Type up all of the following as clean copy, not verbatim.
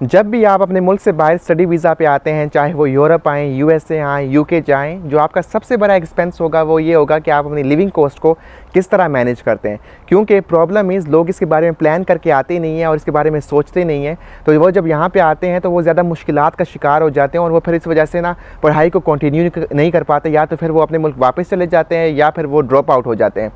जब भी आप अपने मुल्क से बाहर स्टडी वीज़ा पे आते हैं, चाहे वो यूरोप आएँ, यूएसए आएँ, यूके जाएँ, जो आपका सबसे बड़ा एक्सपेंस होगा वो ये होगा कि आप अपनी लिविंग कॉस्ट को किस तरह मैनेज करते हैं। क्योंकि प्रॉब्लम इज़ लोग इसके बारे में प्लान करके आते ही नहीं हैं और इसके बारे में सोचते नहीं हैं। तो वो जब यहाँ पे आते हैं तो वो ज़्यादा मुश्किलात का शिकार हो जाते हैं और वो फिर इस वजह से ना पढ़ाई को कंटिन्यू नहीं कर पाते, या तो फिर वो अपने मुल्क वापस चले जाते हैं या फिर वो ड्रॉप आउट हो जाते हैं।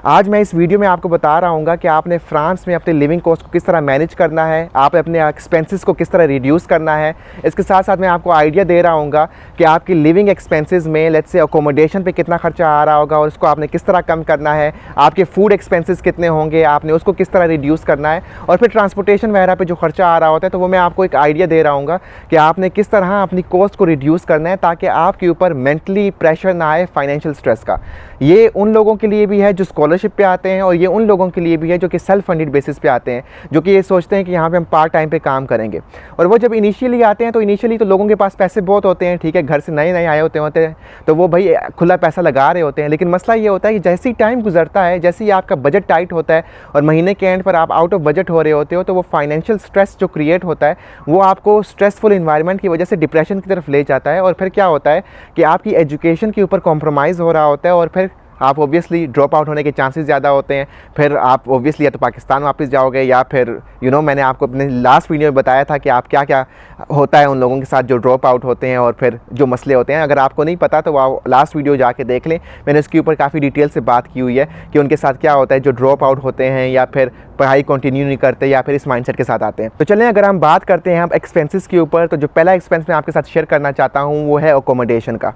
आज मैं इस वीडियो में आपको बता रहा हूँ कि आपने फ्रांस में अपने लिविंग कॉस्ट को किस तरह मैनेज करना है, आप अपने एक्सपेंसेस को किस तरह रिड्यूस करना है। इसके साथ साथ मैं आपको आइडिया दे रहा हूँ कि आपकी लिविंग एक्सपेंसेस में लेट्स से अकोमोडेशन पे कितना खर्चा आ रहा होगा और उसको आपने किस तरह कम करना है, आपके फूड एक्सपेंसेस कितने होंगे, आपने उसको किस तरह रिड्यूस करना है, और फिर ट्रांसपोर्टेशन वगैरह पे जो खर्चा आ रहा होता है तो वो मैं आपको एक आइडिया दे रहा हूँ कि आपने किस तरह अपनी कॉस्ट को रिड्यूस करना है ताकि आपके ऊपर मेंटली प्रेशर ना आए फाइनेंशियल स्ट्रेस का। ये उन लोगों के लिए भी है जो स्कॉलरशिप पे आते हैं और ये उन लोगों के लिए भी है जो कि सेल्फ फंडेड बेसिस पे आते हैं, जो कि ये सोचते हैं कि यहाँ पे हम पार्ट टाइम पे काम करेंगे। और वो जब इनिशियली आते हैं तो इनिशियली तो लोगों के पास पैसे बहुत होते हैं, ठीक है, घर से नए नए आए होते हैं तो वो भाई खुला पैसा लगा रहे होते हैं। लेकिन मसला ये होता है कि जैसे ही टाइम गुजरता है, जैसे ही आपका बजट टाइट होता है और महीने के एंड पर आप आउट ऑफ बजट हो रहे होते हो, तो वो फाइनेंशियल स्ट्रेस जो क्रिएट होता है वो आपको स्ट्रेसफुल इन्वायरमेंट की वजह से डिप्रेशन की तरफ ले जाता है। और फिर क्या होता है कि आपकी एजुकेशन के ऊपर कॉम्प्रोमाइज़ हो रहा होता है और फिर आप ऑब्वियसली ड्रॉप आउट होने के चांसेस ज़्यादा होते हैं। फिर आप ऑब्वियसली या तो पाकिस्तान वापस जाओगे या फिर मैंने आपको अपने लास्ट वीडियो में बताया था कि आप क्या क्या होता है उन लोगों के साथ जो ड्रॉप आउट होते हैं और फिर जो मसले होते हैं। अगर आपको नहीं पता तो वो लास्ट वीडियो जाके देख लें, मैंने इसके ऊपर काफ़ी डिटेल से बात की हुई है कि उनके साथ क्या होता है जो ड्रॉप आउट होते हैं या फिर पढ़ाई कंटिन्यू नहीं करते या फिर इस माइंडसेट के साथ आते हैं। तो चलें अगर हम बात करते हैं हम एक्सपेंसेस के ऊपर, तो जो पहला एक्सपेंस मैं आपके साथ शेयर करना चाहता हूँ वो है अकोमोडेशन का।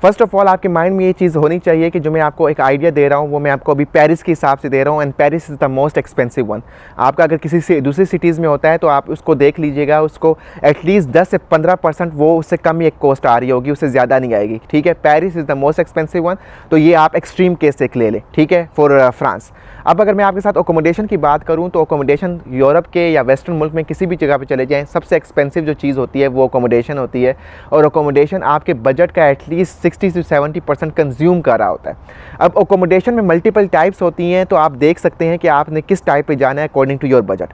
फर्स्ट ऑफ ऑल आपके माइंड में ये चीज़ होनी चाहिए कि जो मैं आपको एक आइडिया दे रहा हूँ वो मैं आपको अभी पेरिस के हिसाब से दे रहा हूँ, and Paris is the most expensive one. आपका अगर किसी से दूसरी सिटीज़ में होता है तो आप उसको देख लीजिएगा, उसको एटलीस्ट 10 से 15% वो उससे कम ही एक कॉस्ट आ रही होगी, उससे ज़्यादा नहीं आएगी, ठीक है। Paris is the most expensive one, तो ये आप एक्सट्रीम केस एक ले लें, ठीक है, फॉर फ्रांस। अब अगर मैं आपके साथ अकोमोडेशन की बात करूं तो अकोमोडेशन यूरोप के या वेस्टर्न मुल्क में किसी भी जगह पे चले जाएं, सबसे एक्सपेंसिव जो चीज़ होती है वो अकोमोडेशन होती है। और अकोमोडेशन आपके बजट का एटलीस्ट 60 से 70% कंज्यूम कर रहा होता है। अब अकोमोडेशन में मल्टीपल टाइप्स होती हैं, तो आप देख सकते हैं कि आपने किस टाइप पे जाना है अकॉर्डिंग टू योर बजट।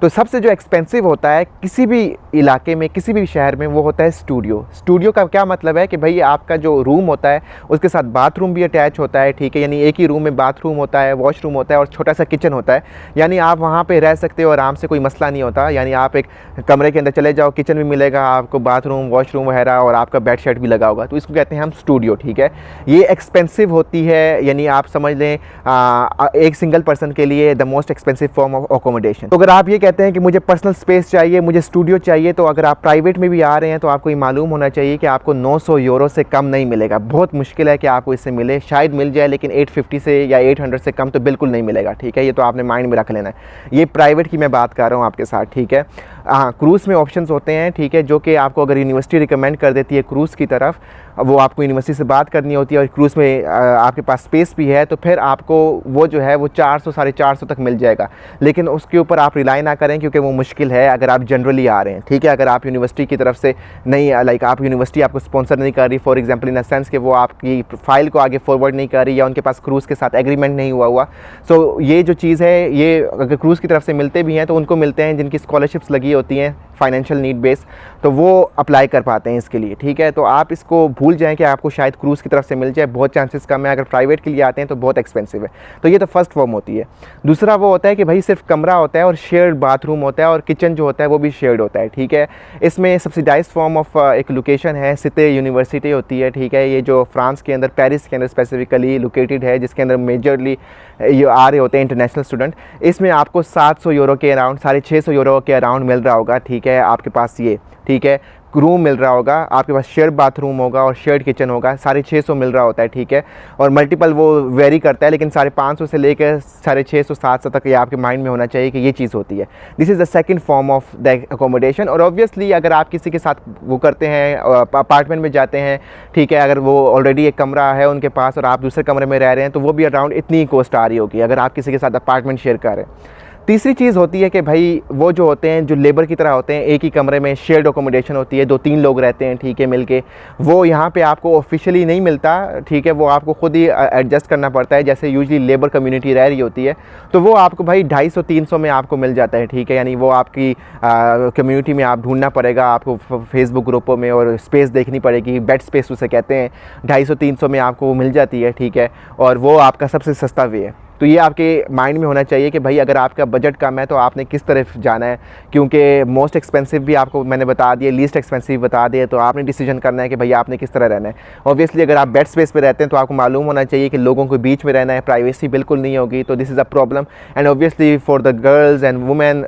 तो सबसे जो एक्सपेंसिव होता है किसी भी इलाके में, किसी भी शहर में, वो होता है स्टूडियो। स्टूडियो का क्या मतलब है कि भाई आपका जो रूम होता है उसके साथ बाथरूम भी अटैच होता है, ठीक है, यानी एक ही रूम में बाथरूम होता है, वॉशरूम होता है और छोटा सा किचन होता है। यानी आप वहाँ पे रह सकते हो आराम से, कोई मसला नहीं होता। यानी आप एक कमरे के अंदर चले जाओ, किचन भी मिलेगा आपको, बाथरूम, वॉशरूम वगैरह, और आपका बेड शेड भी लगा होगा, तो इसको कहते हैं हम स्टूडियो, ठीक है। ये एक्सपेंसिव होती है, यानी आप समझ लें एक सिंगल पर्सन के लिए the most expensive form of accommodation. तो अगर आप ये कहते हैं कि मुझे पर्सनल स्पेस चाहिए, मुझे स्टूडियो चाहिए, तो अगर आप प्राइवेट में भी आ रहे हैं तो आपको ये मालूम होना चाहिए कि आपको 900 यूरो से कम नहीं मिलेगा। बहुत मुश्किल है कि आपको इससे मिले, शायद मिल जाए, लेकिन 850 से या 800 से कम तो बिल्कुल नहीं मिलेगा, ठीक है। ये तो आपने माइंड में रख लेना है। ये प्राइवेट की मैं बात कर रहा हूँ आपके साथ, ठीक है। हाँ, क्रूज़ में ऑप्शंस होते हैं, ठीक है, जो कि आपको अगर यूनिवर्सिटी रिकमेंड कर देती है क्रूज़ की तरफ, वो आपको यूनिवर्सिटी से बात करनी होती है और क्रूज़ में आपके पास स्पेस भी है, तो फिर आपको वो जो है वो 400 साढ़े 400 तक मिल जाएगा। लेकिन उसके ऊपर आप रिलाई ना करें क्योंकि वो मुश्किल है अगर आप जनरली आ रहे हैं, ठीक है। अगर आप यूनिवर्सिटी की तरफ से नहीं, लाइक आप यूनिवर्सिटी आपको स्पॉन्सर नहीं कर रही, for example in the sense कि वो आपकी फाइल को आगे फॉरवर्ड नहीं कर रही या उनके पास क्रूज़ के साथ एग्रीमेंट नहीं हुआ, सो ये जो चीज़ है, ये अगर क्रूज़ की तरफ से मिलते भी हैं तो उनको मिलते हैं जिनकी स्कॉलरशिप्स लगी होती हैं फाइनेंशियल नीड बेस, तो वो अप्लाई कर पाते हैं इसके लिए, ठीक है। तो आप इसको भूल जाएं कि आपको शायद क्रूज़ की तरफ से मिल जाए, बहुत चांसेस कम है। अगर प्राइवेट के लिए आते हैं तो बहुत एक्सपेंसिव है। तो ये तो फर्स्ट फॉर्म होती है। दूसरा वो होता है कि भाई सिर्फ कमरा होता है और शेयर्ड बाथरूम होता है और किचन जो होता है वो भी शेयर्ड होता है, ठीक है। इसमें सब्सिडाइज्ड फॉर्म ऑफ एक लोकेशन है, सिते यूनिवर्सिटी होती है, ठीक है। ये जो फ्रांस के अंदर, पेरिस के अंदर स्पेसिफिकली लोकेटेड है, जिसके अंदर मेजरली ये आ रहे होते हैं इंटरनेशनल स्टूडेंट। इसमें आपको 700 यूरो के अराउंड, 650 यूरो के अराउंड मिल रहा होगा, ठीक है, आपके पास ये, ठीक है, रूम मिल रहा होगा, आपके पास शेयर बाथरूम होगा और शेयर्ड किचन होगा, 650 मिल रहा होता है, ठीक है। और मल्टीपल वो वेरी करता है, लेकिन 550 से लेकर 650 700 तक ये आपके माइंड में होना चाहिए कि ये चीज़ होती है। This is the second form of the accommodation. और ऑब्वियसली अगर आप किसी के साथ वो करते हैं, अपार्टमेंट में जाते हैं, ठीक है, अगर वो ऑलरेडी एक कमरा है उनके पास और आप दूसरे कमरे में रह रहे हैं, तो वो भी अराउंड इतनी कॉस्ट आ रही होगी अगर आप किसी के साथ अपार्टमेंट शेयर कर रहे हैं। तीसरी चीज़ होती है कि भाई वो जो होते हैं, जो लेबर की तरह होते हैं, एक ही कमरे में शेयर्ड अकोमोडेशन होती है, 2-3 लोग रहते हैं, ठीक है, मिलके। वो यहाँ पे आपको ऑफिशियली नहीं मिलता, ठीक है, वो आपको खुद ही एडजस्ट करना पड़ता है, जैसे यूजली लेबर कम्युनिटी रह रही होती है, तो वो आपको भाई 250-300 में आपको मिल जाता है, ठीक है। यानी वो आपकी कम्युनिटी में आप ढूंढना पड़ेगा, आपको फेसबुक ग्रुपों में, और स्पेस देखनी पड़ेगी, बेड स्पेस उसे कहते हैं। 250-300 में आपको वो मिल जाती है, ठीक है, और वो आपका सबसे सस्ता वे है। तो ये आपके माइंड में होना चाहिए कि भाई अगर आपका बजट कम है तो आपने किस तरफ जाना है, क्योंकि मोस्ट एक्सपेंसिव भी आपको मैंने बता दिया, लीस्ट एक्सपेंसिव बता दिया, तो आपने डिसीजन करना है कि भाई आपने किस तरह रहना है। ऑब्वियसली अगर आप बेड स्पेस पे रहते हैं तो आपको मालूम होना चाहिए कि लोगों के बीच में रहना है, प्राइवेसी बिल्कुल नहीं होगी, तो this is a problem. And obviously for the girls and women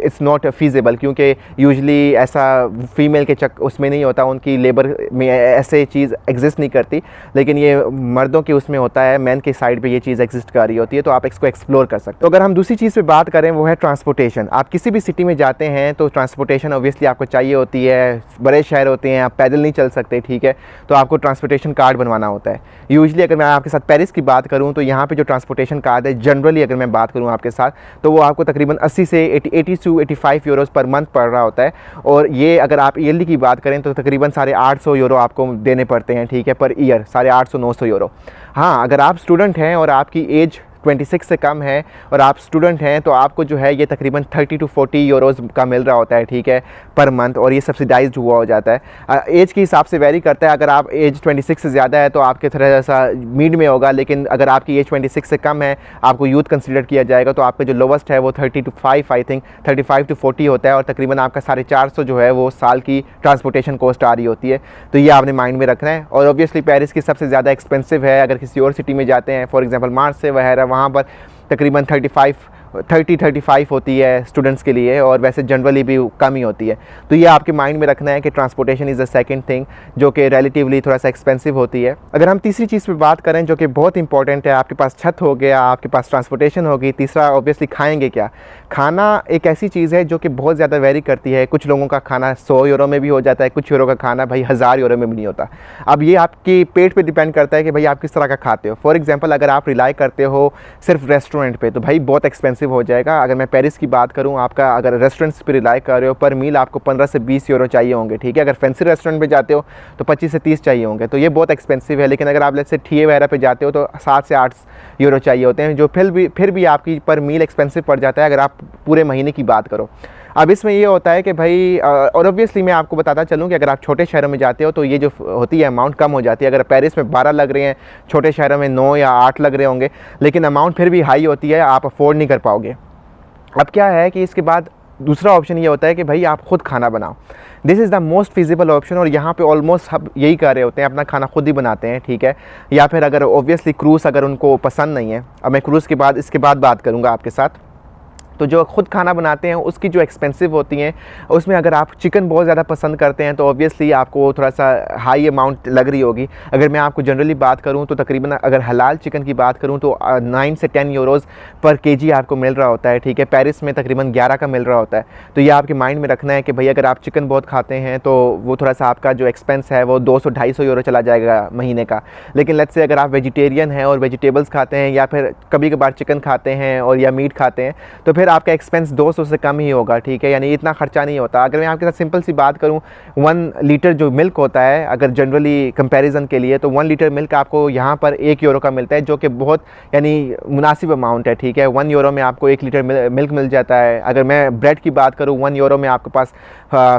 it's not feasible, क्योंकि यूजली ऐसा फीमेल के उसमें नहीं होता, उनकी लेबर में ऐसे चीज़ एग्जिस्ट नहीं करती, लेकिन ये मर्दों के उसमें होता है, मैन के साइड पर ये चीज़ एग्जिस्ट कर रही होती है, तो आप इसको एक्सप्लोर कर सकते हो। तो अगर हम दूसरी चीज़ पे बात करें वो है ट्रांसपोर्टेशन। आप किसी भी सिटी में जाते हैं तो ट्रांसपोर्टेशन ऑब्वियसली आपको चाहिए होती है, बड़े शहर होते हैं, आप पैदल नहीं चल सकते, ठीक है, तो आपको ट्रांसपोर्टेशन कार्ड बनवाना होता है। यूजली अगर मैं आपके साथ पेरिस की बात करूँ तो यहाँ पे जो ट्रांसपोर्टेशन कार्ड है, जनरली अगर मैं बात करूँ आपके साथ, तो वो आपको तकरीबन 80 से 85 यूरोज़ पर मंथ पड़ रहा होता है, और ये अगर आप ईयरली की बात करें तो तकरीबन 850 यूरो आपको देने पड़ते हैं, ठीक है, पर ईयर 850-900 यूरो। हाँ, अगर आप स्टूडेंट हैं और आपकी एज 26 से कम है और आप स्टूडेंट हैं तो आपको जो है ये तकरीबन 30 to 40 यूरोज़ का मिल रहा होता है, ठीक है, पर मंथ, और ये सब्सिडाइज्ड हुआ हो जाता है। एज के हिसाब से वेरी करता है, अगर आप एज 26 से ज़्यादा है तो आपके थोड़ा सा मिड में होगा, लेकिन अगर आपकी एज 26 से कम है, आपको यूथ कंसिडर किया जाएगा, तो आपका जो लोवेस्ट है वो 35 आई थिंक 35 to 40 होता है, और तकरीबन आपका 450 जो है वो साल की ट्रांसपोर्टेशन कॉस्ट आ रही होती है। तो ये आपने माइंड में रखना है। और ऑब्वियसली पेरिस की सबसे ज़्यादा एक्सपेंसिव है, अगर किसी और सिटी में जाते हैं, फॉर एग्जांपल मार्सेई वगैरह, वहाँ पर तकरीबन 30-35 होती है स्टूडेंट्स के लिए, और वैसे जनरली भी कम ही होती है। तो ये आपके माइंड में रखना है कि transportation is the second thing जो कि रिलेटिवली थोड़ा सा एक्सपेंसिव होती है। अगर हम तीसरी चीज़ पे बात करें जो कि बहुत इंपॉर्टेंट है, आपके पास छत हो गया, आपके पास ट्रांसपोर्टेशन होगी, तीसरा ऑब्वियसली खाएंगे क्या। खाना एक ऐसी चीज़ है जो कि बहुत ज़्यादा वेरी करती है, कुछ लोगों का खाना 100 यूरो में भी हो जाता है, कुछ यूरो का खाना भाई 1000 यूरो में भी नहीं होता। अब ये आपकी पेट पे डिपेंड करता है कि भाई आप किस तरह का खाते हो। फॉर एग्जांपल अगर आप रिलाई करते हो सिर्फ रेस्टोरेंट पे तो भाई बहुत एक्सपेंसिव हो जाएगा। अगर मैं पेरिस की बात करूँ, आपका अगर रेस्टोरेंट्स पे रिलाई कर रहे हो, पर मील आपको 15 से 20 यूरो चाहिए होंगे, ठीक है। अगर फैंसी रेस्टोरेंट पे जाते हो तो 25 से 30 चाहिए होंगे, तो ये बहुत एक्सपेंसिव है। लेकिन अगर आप जैसे ठिए वगैरह पे जाते हो तो 7 से 8 यूरो चाहिए होते हैं, जो फिर भी आपकी पर मील एक्सपेंसिव पड़ जाता है अगर आप पूरे महीने की बात करो। अब इसमें ये होता है कि भाई और ऑब्वियसली मैं आपको बताता चलूँ कि अगर आप छोटे शहरों में जाते हो तो ये जो होती है अमाउंट कम हो जाती है। अगर पेरिस में 12 लग रहे हैं, छोटे शहरों में 9 या 8 लग रहे होंगे, लेकिन अमाउंट फिर भी हाई होती है, आप अफोर्ड नहीं कर पाओगे। अब क्या है कि इसके बाद दूसरा ऑप्शन ये होता है कि भाई आप खुद खाना बनाओ। This is the most feasible option, और यहाँ पे ऑलमोस्ट सब यही कर रहे होते हैं, अपना खाना खुद ही बनाते हैं, ठीक है। या फिर अगर ऑब्वियसली क्रूज़ अगर उनको पसंद नहीं है, अब मैं क्रूज़ के बाद इसके बाद बात करूँगा आपके साथ, तो जो खुद खाना बनाते हैं उसकी जो एक्सपेंसिव होती हैं उसमें अगर आप चिकन बहुत ज़्यादा पसंद करते हैं तो ऑब्वियसली आपको थोड़ा सा हाई अमाउंट लग रही होगी। अगर मैं आपको जनरली बात करूं तो तकरीबन अगर हलाल चिकन की बात करूं तो 9 से 10 यूरोज़ पर केजी आपको मिल रहा होता है, ठीक है। पेरिस में तकरीबन 11 का मिल रहा होता है। तो ये आपके माइंड में रखना है कि भाई अगर आप चिकन बहुत खाते हैं तो वो थोड़ा सा आपका जो एक्सपेंस है वो 200-250 यूरो चला जाएगा महीने का। लेकिन लेट्स से अगर आप वेजिटेरियन हैं और वेजिटेबल्स खाते हैं या फिर कभी कभार चिकन खाते हैं और या मीट खाते हैं तो फिर आपका एक्सपेंस 200 से कम ही होगा, ठीक है। यानी इतना खर्चा नहीं होता। अगर मैं आपके साथ सिंपल सी बात करूं, 1 लीटर जो मिल्क होता है अगर जनरली कंपैरिजन के लिए, तो 1 लीटर मिल्क आपको यहाँ पर 1 यूरो का मिलता है, जो कि बहुत यानी मुनासिब अमाउंट है, ठीक है। 1 यूरो में आपको 1 लीटर मिल्क मिल जाता है। अगर मैं ब्रेड की बात करूँ, 1 यूरो में आपके पास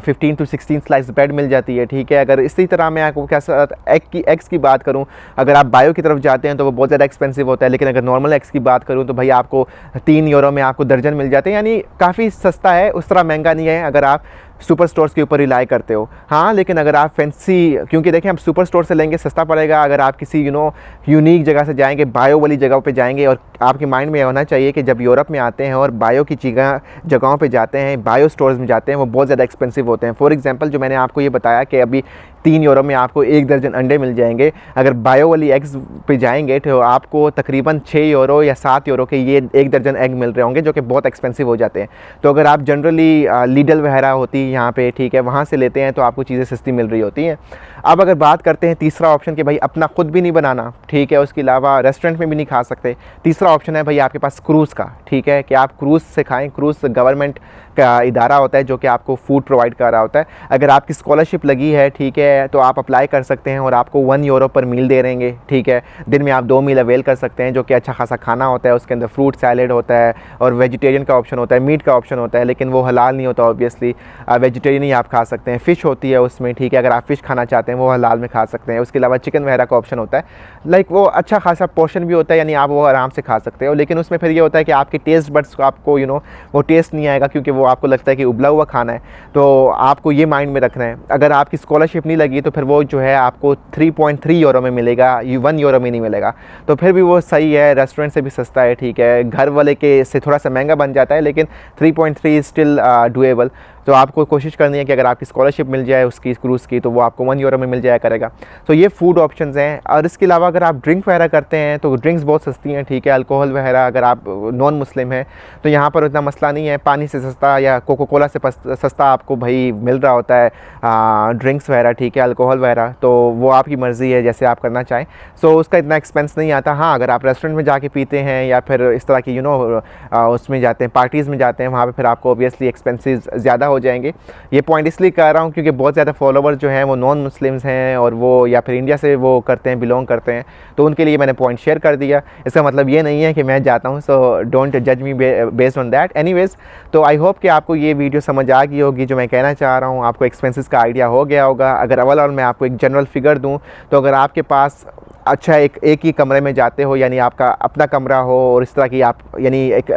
15 to 16 स्लाइस ब्रेड मिल जाती है, ठीक है। अगर इसी तरह मैं आपको कैसा एग्स की बात करूँ, अगर आप बायो की तरफ जाते हैं तो वो बहुत ज़्यादा एक्सपेंसिव होता है। लेकिन अगर नॉर्मल एग्स की बात करूँ तो भाई आपको 3 यूरो में आपको दर्जन मिल जाते हैं, यानी काफ़ी सस्ता है, उस तरह महंगा नहीं है अगर आप सुपर स्टोर्स के ऊपर रिलाई करते हो। हाँ, लेकिन अगर आप फैंसी, क्योंकि देखें आप सुपर स्टोर से लेंगे सस्ता पड़ेगा, अगर आप किसी यूनिक जगह से जाएंगे, बायो वाली जगह पे जाएंगे, और आपके माइंड में होना चाहिए कि जब यूरोप में आते हैं और बायो की जगहों पे जाते हैं, बायो स्टोर्स में जाते हैं, वो बहुत ज़्यादा एक्सपेंसिव होते हैं। फॉर एग्जांपल जो मैंने आपको ये बताया कि अभी 3 यूरो में आपको 1 दर्जन अंडे मिल जाएंगे। अगर बायो वाली एग्स पे जाएंगे तो आपको तकरीबन 6 यूरो या 7 यूरो के ये 1 दर्जन एग मिल रहे होंगे, जो कि बहुत एक्सपेंसिव हो जाते हैं। तो अगर आप जनरली लीडल वगैरह होती है यहाँ पे, ठीक है, वहाँ से लेते हैं तो आपको चीज़ें सस्ती मिल रही होती हैं। अब अगर बात करते हैं तीसरा ऑप्शन कि भाई अपना खुद भी नहीं बनाना, ठीक है, उसके अलावा रेस्टोरेंट में भी नहीं खा सकते, तीसरा ऑप्शन है भाई आपके पास क्रूज़ का, ठीक है, कि आप क्रूज़ से खाएँ। क्रूज़ गवर्नमेंट का इदारा होता है जो कि आपको फूड प्रोवाइड कर रहा होता है। अगर आपकी स्कॉलरशिप लगी है, ठीक है, तो आप अप्लाई कर सकते हैं और आपको 1 यूरो पर मील दे देंगे, ठीक है। दिन में आप 2 मील अवेल कर सकते हैं, जो कि अच्छा खासा खाना होता है। उसके अंदर फ्रूट सैलेड होता है और वेजिटेरियन का ऑप्शन होता है, मीट का ऑप्शन होता है, लेकिन वो हलाल नहीं होता ऑब्वियसली। वेजिटेरियन ही आप खा सकते हैं। फ़िश होती है उसमें, ठीक है, अगर आप फ़िश खाना चाहते हैं वो हलाल में खा सकते हैं। उसके अलावा चिकन वगैरह का ऑप्शन होता है, लाइक वो अच्छा खासा पोर्शन भी होता है, यानी आप वो आराम से खा सकते हो। लेकिन उसमें फिर ये होता है कि आपके टेस्ट बड्स को आपको वो टेस्ट नहीं आएगा, क्योंकि वो आपको लगता है कि उबला हुआ खाना है। तो आपको ये माइंड में रखना है, अगर आपकी स्कॉलरशिप नहीं लगी तो फिर वो जो है आपको 3.3 यूरो में मिलेगा, 1 यूरो में नहीं मिलेगा। तो फिर भी वो सही है, रेस्टोरेंट से भी सस्ता है, ठीक है। घर वाले के से थोड़ा सा महंगा बन जाता है, लेकिन 3.3 स्टिल डूएबल। तो आपको कोशिश करनी है कि अगर आपकी स्कॉलरशिप मिल जाए उसकी क्रूज़ की, तो वो आपको 1 यूरो में मिल जाया करेगा। तो ये फूड ऑप्शंस हैं। और इसके अलावा अगर आप ड्रिंक वगैरह करते हैं तो ड्रिंक्स बहुत सस्ती हैं, ठीक है। अल्कोहल वगैरह अगर आप नॉन मुस्लिम हैं तो यहाँ पर उतना मसला नहीं है, पानी से सस्ता या कोको कोला से सस्ता आपको भाई मिल रहा होता है ड्रिंक्स वगैरह, ठीक है, अल्कोहल वगैरह। तो वो आपकी मर्ज़ी है जैसे आप करना चाहें। सो उसका इतना एक्सपेंस नहीं आता। हाँ, अगर आप रेस्टोरेंट में जाके पीते हैं या फिर इस तरह की उसमें जाते हैं, पार्टीज़ में जाते हैं, वहाँ पर फिर आपको ऑब्वियसली एक्सपेंसेस ज़्यादा हो जाएंगे। ये पॉइंट इसलिए कह रहा हूँ क्योंकि बहुत ज़्यादा फॉलोवर जो हैं वो नॉन मुस्लिम्स हैं और वो या फिर इंडिया से वो करते हैं, बिलोंग करते हैं, तो उनके लिए मैंने पॉइंट शेयर कर दिया। इसका मतलब ये नहीं है कि मैं जाता हूँ, सो डोंट जज मी बेस्ड ऑन दैट। एनीवेज, तो आई होप कि आपको ये वीडियो समझ आ गई होगी जो मैं कहना चाह रहा हूँ, आपको एक्सपेंसेस का आइडिया हो गया होगा। अगर ओवरऑल मैं आपको एक जनरल फिगर दूँ तो अगर आपके पास अच्छा एक ही कमरे में जाते हो, यानी आपका अपना कमरा हो और इस तरह की आप यानी एक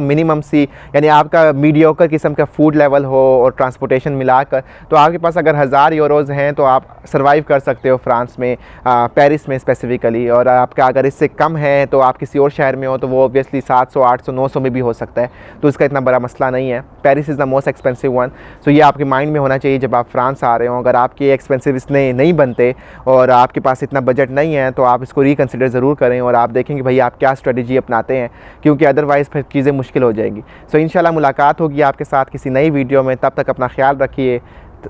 मिनिमम सी, यानी आपका मीडियोकर किस्म का फूड लेवल हो और ट्रांसपोर्टेशन मिलाकर, तो आपके पास अगर 1000 यूरोज़ हैं तो आप सर्वाइव कर सकते हो फ्रांस में, पेरिस में स्पेसिफ़िकली। और आपका अगर इससे कम है तो आप किसी और शहर में हो तो वो ऑब्वियसली 700, 800, 900 में भी हो सकता है, तो इसका इतना बड़ा मसला नहीं है। Paris is the most expensive one. So ये आपके माइंड में होना चाहिए जब आप फ्रांस आ रहे हो। अगर आपके एक्सपेंसिव इसने नहीं बनते और आपके पास इतना बजट नहीं है तो आप इसको रिकंसिडर ज़रूर करें और आप देखेंगे भाई आप क्या स्ट्रेटजी अपनाते हैं, क्योंकि अदरवाइज़ फिर चीज़ें मुश्किल हो जाएंगी। सो इंशाल्लाह मुलाकात होगी आपके साथ किसी नई वीडियो में। तब तक अपना ख्याल रखिए,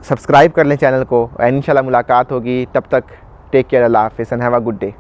सब्सक्राइब कर लें चैनल को, एंड इंशाल्लाह मुलाकात होगी। तब तक टेक केयर, अल्लाह हाफ़िज़ and have a good day.